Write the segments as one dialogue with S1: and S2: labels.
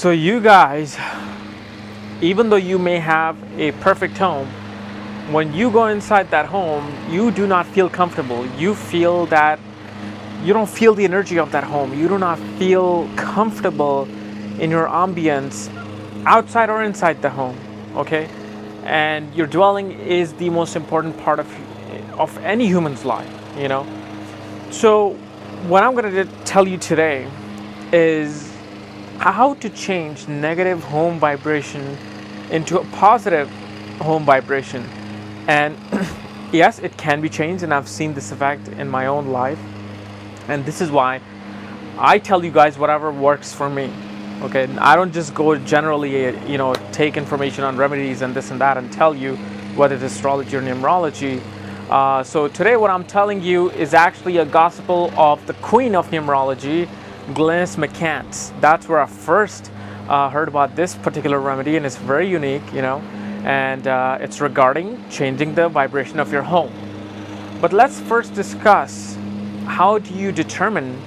S1: So you guys, even though you may have a perfect home, when you go inside that home, you do not feel comfortable. You feel that you don't feel the energy of that home. You do not feel comfortable in your ambience outside or inside the home, okay? And your dwelling is the most important part of any human's life, you know? So what I'm going to tell you today is how to change negative home vibration into a positive home vibration. And yes, it can be changed, and I've seen this effect in my own life. And this is why I tell you guys whatever works for me. Okay, I don't just go generally, take information on remedies and this and that and tell you whether it's astrology or numerology. So today what I'm telling you is actually a gospel of the queen of numerology, Glynis McCants. That's where I first heard about this particular remedy, and it's very unique, and it's regarding changing the vibration of your home. But let's first discuss, how do you determine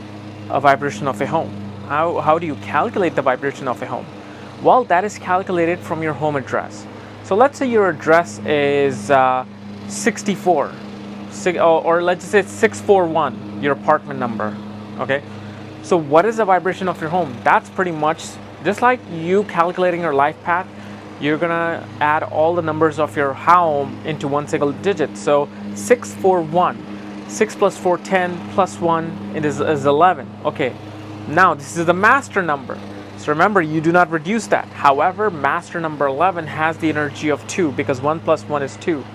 S1: a vibration of a home? How do you calculate the vibration of a home? Well, that is calculated from your home address. So let's say your address is 64, or let's just say 641, your apartment number, okay? So what is the vibration of your home? That's pretty much just like you calculating your life path. You're gonna add all the numbers of your home into one single digit. So 641, 6 plus 4, 10, plus 1, it is 11. Okay, now this is the master number. So remember, you do not reduce that. However, master number 11 has the energy of 2 because 1 plus 1 is 2.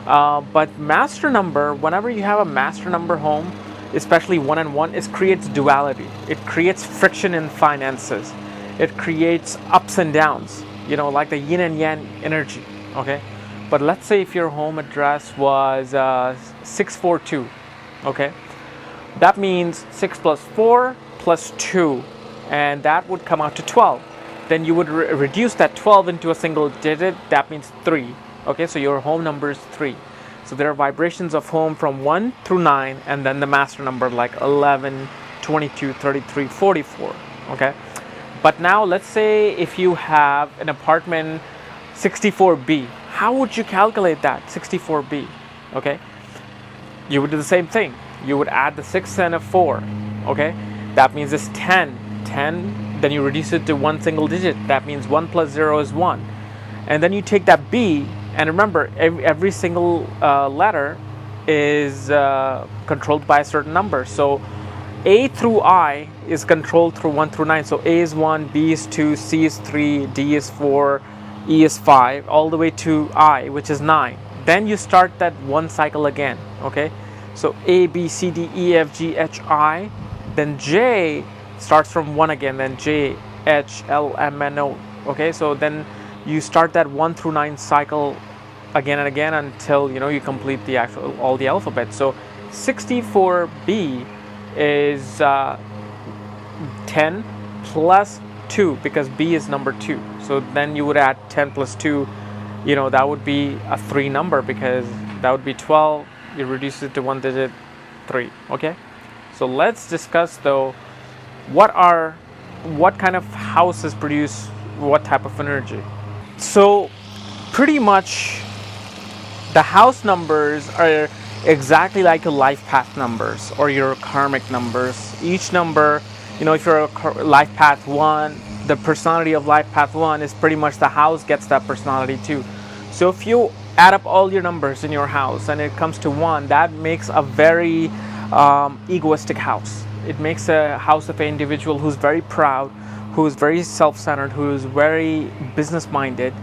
S1: But master number, whenever you have a master number home, especially 1 and 1, it creates duality. It creates friction in finances. It creates ups and downs, like the yin and yang energy, okay? But let's say if your home address was 642, okay? That means 6 plus 4 plus 2, and that would come out to 12. Then you would reduce that 12 into a single digit. That means 3, okay? So your home number is 3. So there are vibrations of home from 1 through 9, and then the master number like 11, 22, 33, 44, okay? But now let's say if you have an apartment 64B, how would you calculate that 64B, okay? You would do the same thing. You would add the 6 and a 4, okay? That means it's 10, then you reduce it to one single digit. That means 1 plus 0 is 1. And then you take that B, and remember, every single letter is controlled by a certain number. So A through I is controlled through 1 through 9. So A is 1, B is 2, C is 3, D is 4, E is 5, all the way to I, which is 9. Then you start that one cycle again, okay? So A, B, C, D, E, F, G, H, I. Then J starts from 1 again, then J, H, L, M, N, O, okay? So then you start that 1 through 9 cycle again and again until you complete all the alphabet. So 64B is 10 plus 2, because B is number 2. So then you would add 10 plus 2, that would be a 3 number, because that would be 12. You reduce it to one digit, 3, okay? So let's discuss though, what kind of houses produce what type of energy. So pretty much the house numbers are exactly like your life path numbers or your karmic numbers. Each number, if you're a life path 1, the personality of life path 1 is pretty much the house gets that personality too. So if you add up all your numbers in your house and it comes to 1, that makes a very egoistic house. It makes a house of an individual who's very proud, who's very self-centered, who's very business-minded,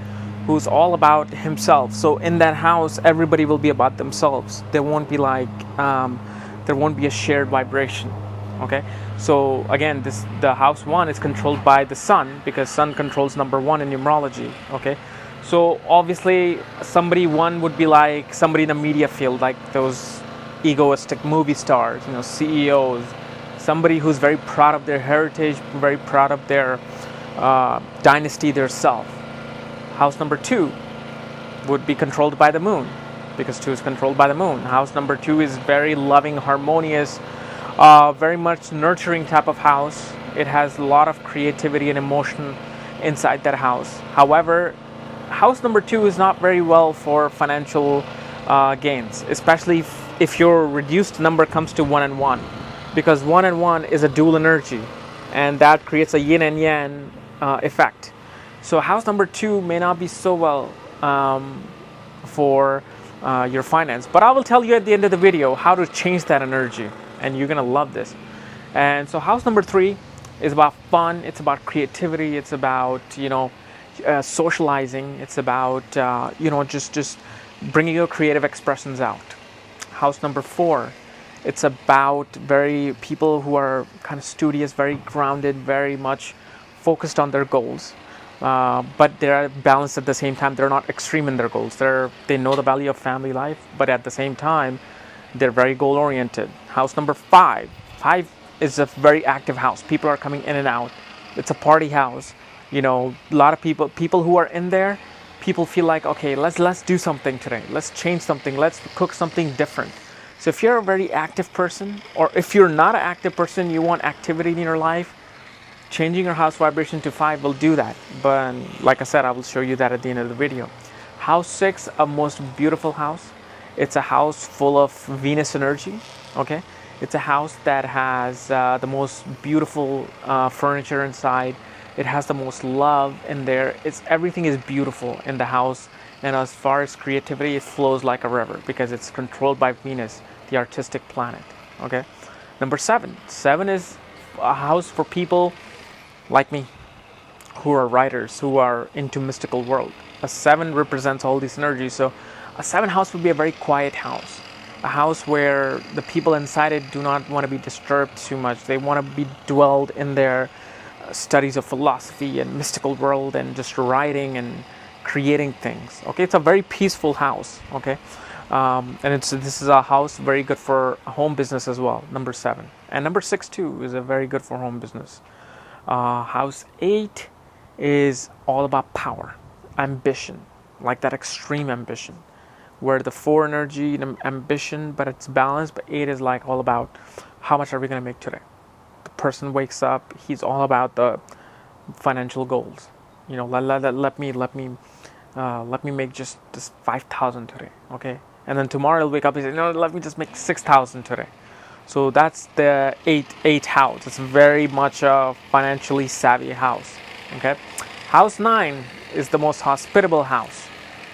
S1: who's all about himself. So in that house, everybody will be about themselves. There won't be there won't be a shared vibration. Okay. So again, the house 1 is controlled by the sun, because sun controls number 1 in numerology. Okay. So obviously, somebody 1 would be like somebody in the media field, like those egoistic movie stars, CEOs. Somebody who's very proud of their heritage, very proud of their dynasty, their self. House number 2 would be controlled by the moon, because 2 is controlled by the moon. House number 2 is very loving, harmonious, very much nurturing type of house. It has a lot of creativity and emotion inside that house. However, house number 2 is not very well for financial gains, especially if your reduced number comes to 1 and 1, because 1 and 1 is a dual energy, and that creates a yin and yang effect. So house number 2 may not be so well for your finance, but I will tell you at the end of the video how to change that energy, and you're gonna love this. And so house number 3 is about fun, it's about creativity, it's about socializing, it's about just bringing your creative expressions out. House number 4, it's about very people who are kind of studious, very grounded, very much focused on their goals, but they're balanced at the same time. They're not extreme in their goals. They know the value of family life, but at the same time they're very goal oriented. House number 5 is a very active house. People are coming in and out. It's a party house. A lot of people who are in there, people feel like, okay, let's do something today. Let's change something. Let's cook something different. So if you're a very active person, or if you're not an active person, you want activity in your life, changing your house vibration to 5 will do that. But like I said, I will show you that at the end of the video. House 6, a most beautiful house. It's a house full of Venus energy, okay? It's a house that has the most beautiful furniture inside. It has the most love in there. Everything is beautiful in the house. And as far as creativity, it flows like a river because it's controlled by Venus, the artistic planet, okay? Number 7. 7 is a house for people like me, who are writers, who are into mystical world. A 7 represents all these energies. So a 7 house would be a very quiet house. A house where the people inside it do not want to be disturbed too much. They want to be dwelled in their studies of philosophy and mystical world and just writing and creating things. Okay, it's a very peaceful house. Okay, and this is a house very good for home business as well. Number 7 and number 6 too is a very good for home business. House 8 is all about power, ambition, like that extreme ambition, where the 4 energy and ambition, but it's balanced. But 8 is like all about how much are we going to make today. The person wakes up, he's all about the financial goals. Let me make just 5,000 today, okay? And then tomorrow he'll wake up and say, no, let me just make 6,000 today. So that's the 8 house. It's very much a financially savvy house, okay? House 9 is the most hospitable house.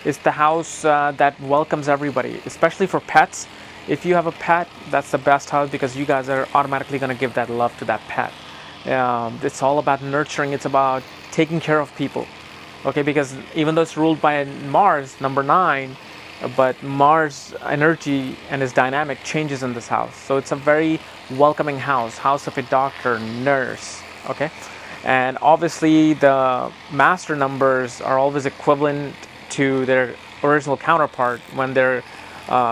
S1: It's the house that welcomes everybody, especially for pets. If you have a pet, that's the best house because you guys are automatically going to give that love to that pet. It's all about nurturing. It's about taking care of people, okay? Because even though it's ruled by Mars, number 9, but Mars energy and its dynamic changes in this house. So it's a very welcoming house of a doctor, nurse, okay? And obviously the master numbers are always equivalent to their original counterpart when they're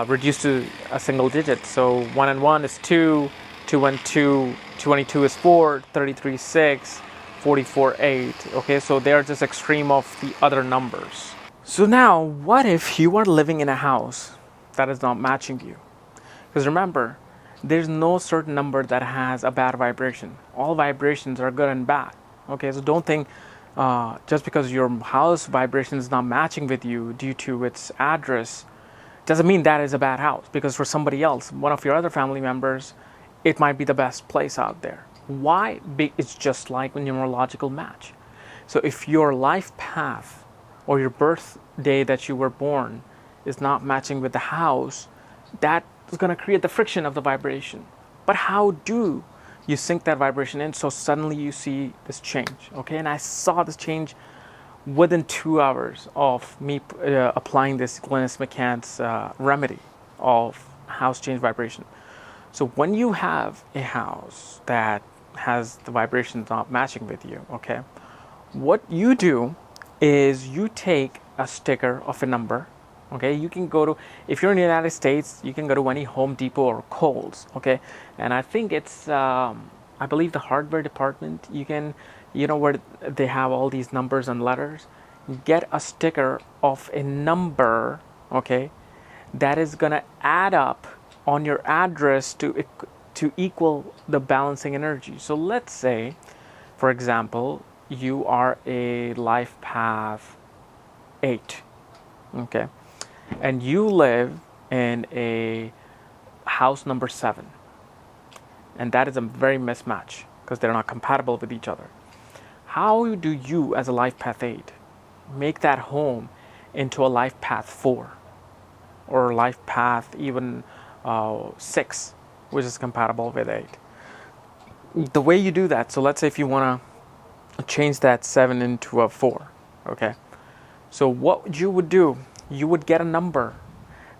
S1: reduced to a single digit. So 1 and 1 is 2, 2 and 2, 22 is 4, 33 is 6, 44 8. Okay, so they're just extreme of the other numbers. So now, what if you are living in a house that is not matching you? Because remember, there's no certain number that has a bad vibration. All vibrations are good and bad. Okay, so don't think just because your house vibration is not matching with you due to its address, doesn't mean that is a bad house. Because for somebody else, one of your other family members, it might be the best place out there. Why? It's just like a numerological match. So if your life path or your birthday that you were born is not matching with the house, that is going to create the friction of the vibration. But how do you sync that vibration in so suddenly you see this change? Okay, and I saw this change within 2 hours of me applying this Glennis McCann's remedy of house change vibration. So when you have a house that has the vibrations not matching with you, okay, what you do is you take a sticker of a number. Okay, you can go to, if you're in the United States, you can go to any Home Depot or Kohl's. Okay, and I think it's I believe the hardware department, you can, where they have all these numbers and letters, get a sticker of a number, okay, that is gonna add up on your address to equal the balancing energy. So let's say, for example, you are a life path 8, okay, and you live in a house number 7, and that is a very mismatch because they're not compatible with each other. How do you, as a life path 8, make that home into a life path 4 or life path even 6, which is compatible with 8? The way you do that, so let's say if you want to change that 7 into a 4, okay? So what you would do, you would get a number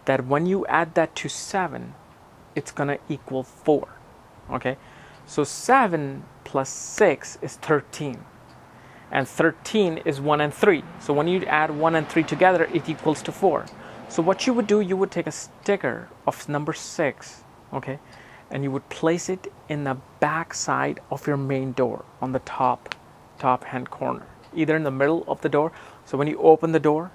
S1: that when you add that to 7, it's going to equal 4, okay? So 7 plus 6 is 13. And 13 is 1 and 3. So when you add 1 and 3 together, it equals to 4. So what you would do, you would take a sticker of number 6, okay? And you would place it in the back side of your main door on the top hand corner, either in the middle of the door. So when you open the door,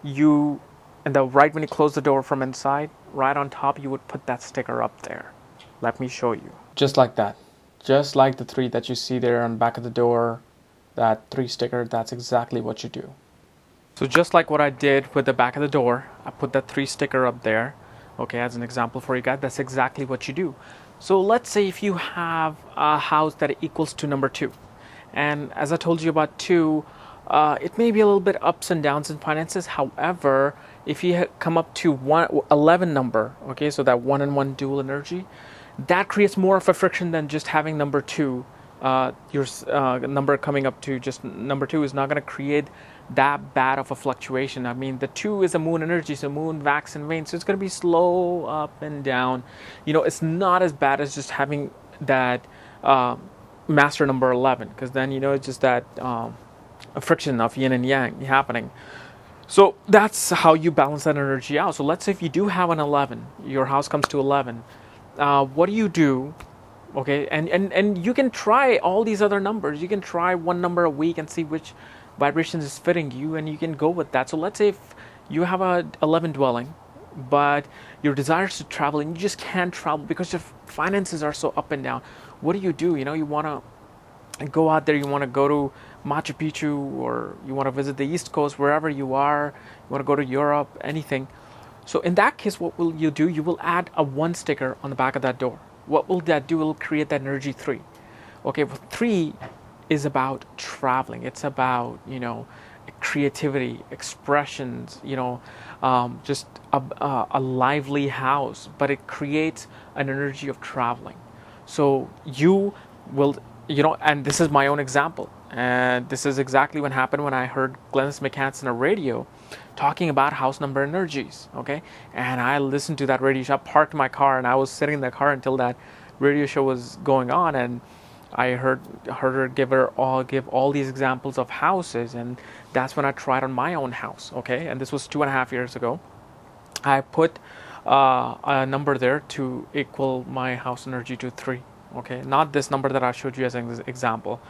S1: right when you close the door from inside, right on top, you would put that sticker up there. Let me show you. Just like that. Just like the 3 that you see there on the back of the door, that 3 sticker, that's exactly what you do. So just like what I did with the back of the door, I put that 3 sticker up there, okay, as an example for you guys. That's exactly what you do. So let's say if you have a house that equals to number 2, and as I told you about 2, it may be a little bit ups and downs in finances. However, if you come up to 11 number, okay, so that 1 and 1 dual energy, that creates more of a friction than just having number 2. Your number coming up to just number 2 is not going to create that bad of a fluctuation. I mean, the 2 is a moon energy, so moon, wax, and wane, so it's going to be slow up and down. It's not as bad as just having that master number 11, because then it's just that a friction of yin and yang happening. So that's how you balance that energy out. So let's say if you do have an 11, your house comes to 11, what do you do? Okay, and you can try all these other numbers. You can try one number a week and see which vibrations is fitting you, and you can go with that. So let's say if you have a 11 dwelling, but your desire is to travel and you just can't travel because your finances are so up and down. What do? You want to go out there, you want to go to Machu Picchu, or you want to visit the East Coast, wherever you are, you want to go to Europe, anything. So in that case, what will you do? You will add a 1 sticker on the back of that door. What will that do? It will create that energy 3. Okay, well, 3 is about traveling. It's about, creativity, expressions, just a lively house, but it creates an energy of traveling. So you will, and this is my own example. And this is exactly what happened when I heard Glennis McCants on a radio talking about house number energies, okay? And I listened to that radio show. I parked my car and I was sitting in the car until that radio show was going on, and I heard her give all these examples of houses, and that's when I tried on my own house, okay? And this was 2.5 years ago. I put a number there to equal my house energy to 3, okay? Not this number that I showed you as an example,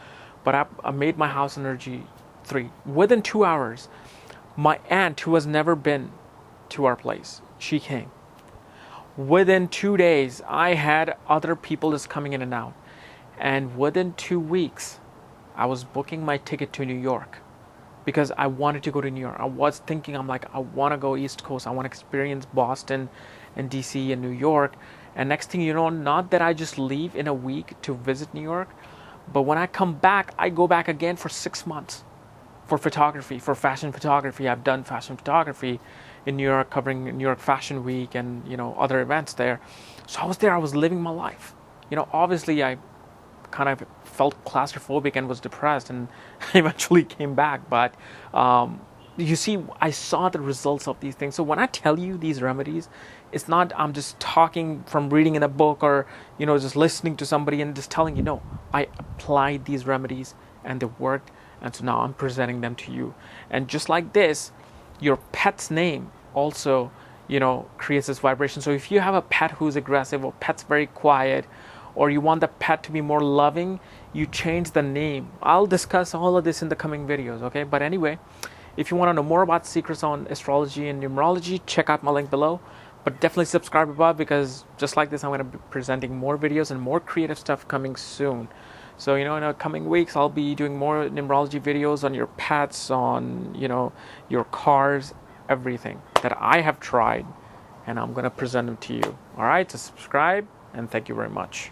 S1: but I made my house energy 3. Within 2 hours, my aunt, who has never been to our place, she came. Within 2 days, I had other people just coming in and out. And within 2 weeks, I was booking my ticket to New York because I wanted to go to New York. I was thinking, I want to go East Coast. I want to experience Boston and DC and New York. And next thing you know, not that I just leave in a week to visit New York, but when I come back, I go back again for 6 months for photography, for fashion photography. I've done fashion photography in New York, covering New York Fashion Week and, other events there. So I was there, I was living my life. Obviously I kind of felt claustrophobic and was depressed, and I eventually came back. But you see, I saw the results of these things. So when I tell you these remedies, it's not I'm just talking from reading in a book or just listening to somebody and just telling you. No, I applied these remedies and they worked, and so now I'm presenting them to you. And just like this, your pet's name also creates this vibration. So if you have a pet who's aggressive, or pet's very quiet, or you want the pet to be more loving, you change the name. I'll discuss all of this in the coming videos, okay? But anyway, if you want to know more about secrets on astrology and numerology, check out my link below. But definitely subscribe above, because just like this, I'm going to be presenting more videos and more creative stuff coming soon. So, in the coming weeks, I'll be doing more numerology videos on your pets, on, your cars, everything that I have tried, and I'm going to present them to you. All right, so subscribe, and thank you very much.